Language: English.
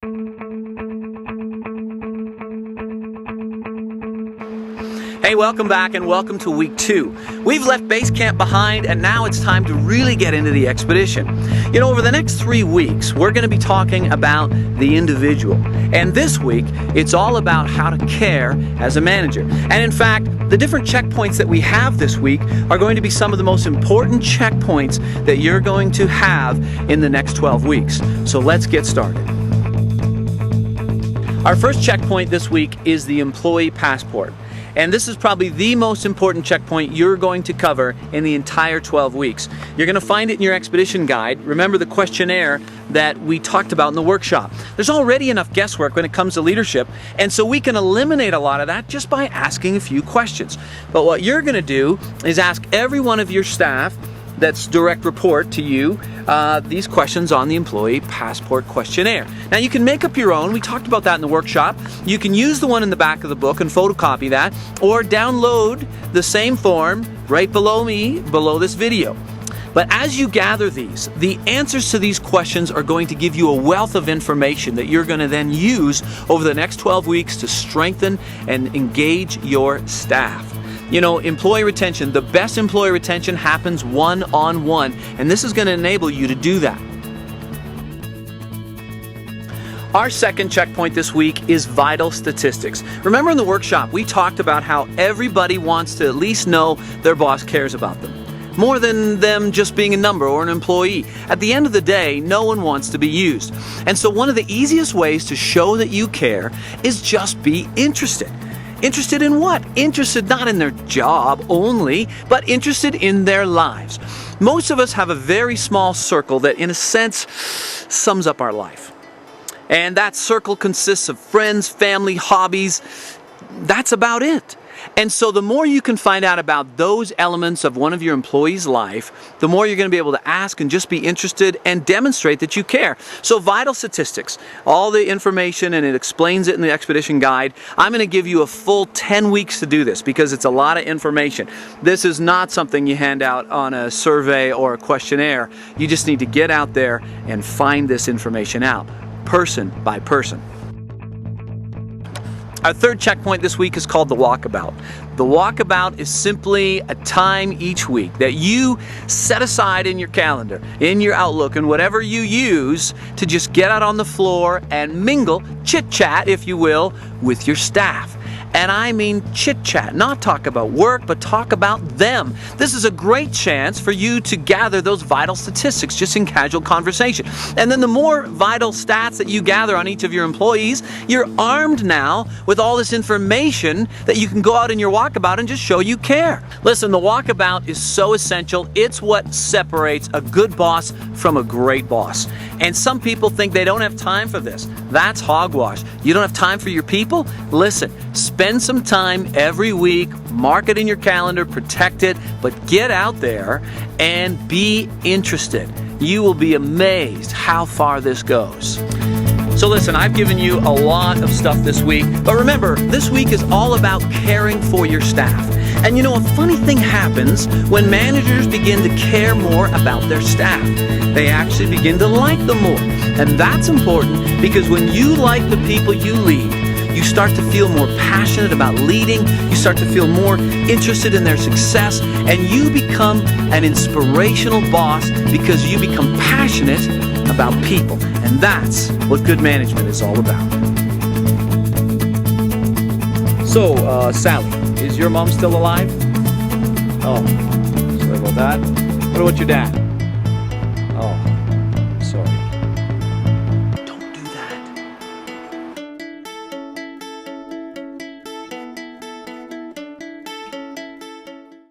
Hey, welcome back and welcome to week 2. We've left base camp behind and now it's time to really get into the expedition. You know, over the next 3 weeks, we're going to be talking about the individual. And this week, it's all about how to care as a manager. And in fact, the different checkpoints that we have this week are going to be some of the most important checkpoints that you're going to have in the next 12 weeks. So let's get started. Our first checkpoint this week is the employee passport. And this is probably the most important checkpoint you're going to cover in the entire 12 weeks. You're going to find it in your expedition guide. Remember the questionnaire that we talked about in the workshop. There's already enough guesswork when it comes to leadership, and so we can eliminate a lot of that just by asking a few questions. But what you're going to do is ask every one of your staff that's direct report to you these questions on the employee passport questionnaire. Now you can make up your own. We talked about that in the workshop. You can use the one in the back of the book and photocopy that, or download the same form right below this video. But as you gather these, the answers to these questions are going to give you a wealth of information that you're going to then use over the next 12 weeks to strengthen and engage your staff. You know, employee retention, the best employee retention happens one-on-one, and this is going to enable you to do that. Our second checkpoint this week is vital statistics. Remember in the workshop, we talked about how everybody wants to at least know their boss cares about them, more than them just being a number or an employee. At the end of the day, no one wants to be used. And so one of the easiest ways to show that you care is just be interested. Interested in what? Interested not in their job only, but interested in their lives. Most of us have a very small circle that, in a sense, sums up our life. And that circle consists of friends, family, hobbies. That's about it. And so the more you can find out about those elements of one of your employees' life, the more you're going to be able to ask and just be interested and demonstrate that you care. So vital statistics, all the information, and it explains it in the expedition guide. I'm going to give you a full 10 weeks to do this because it's a lot of information. This is not something you hand out on a survey or a questionnaire. You just need to get out there and find this information out, person by person. Our third checkpoint this week is called the walkabout. The walkabout is simply a time each week that you set aside in your calendar, in your Outlook, and whatever you use to just get out on the floor and mingle, chit-chat, if you will, with your staff. And I mean chit-chat, not talk about work, but talk about them. This is a great chance for you to gather those vital statistics just in casual conversation. And then the more vital stats that you gather on each of your employees, you're armed now with all this information that you can go out in your walkabout and just show you care. Listen, the walkabout is so essential. It's what separates a good boss from a great boss. And some people think they don't have time for this. That's hogwash. You don't have time for your people? Listen, spend some time every week, mark it in your calendar, protect it, but get out there and be interested. You will be amazed how far this goes. So listen, I've given you a lot of stuff this week, but remember, this week is all about caring for your staff. And you know, a funny thing happens when managers begin to care more about their staff. They actually begin to like them more. And that's important because when you like the people you lead, you start to feel more passionate about leading, you start to feel more interested in their success, and you become an inspirational boss because you become passionate about people. And that's what good management is all about. So, Sally, is your mom still alive? Oh, sorry about that. What about your dad? Oh.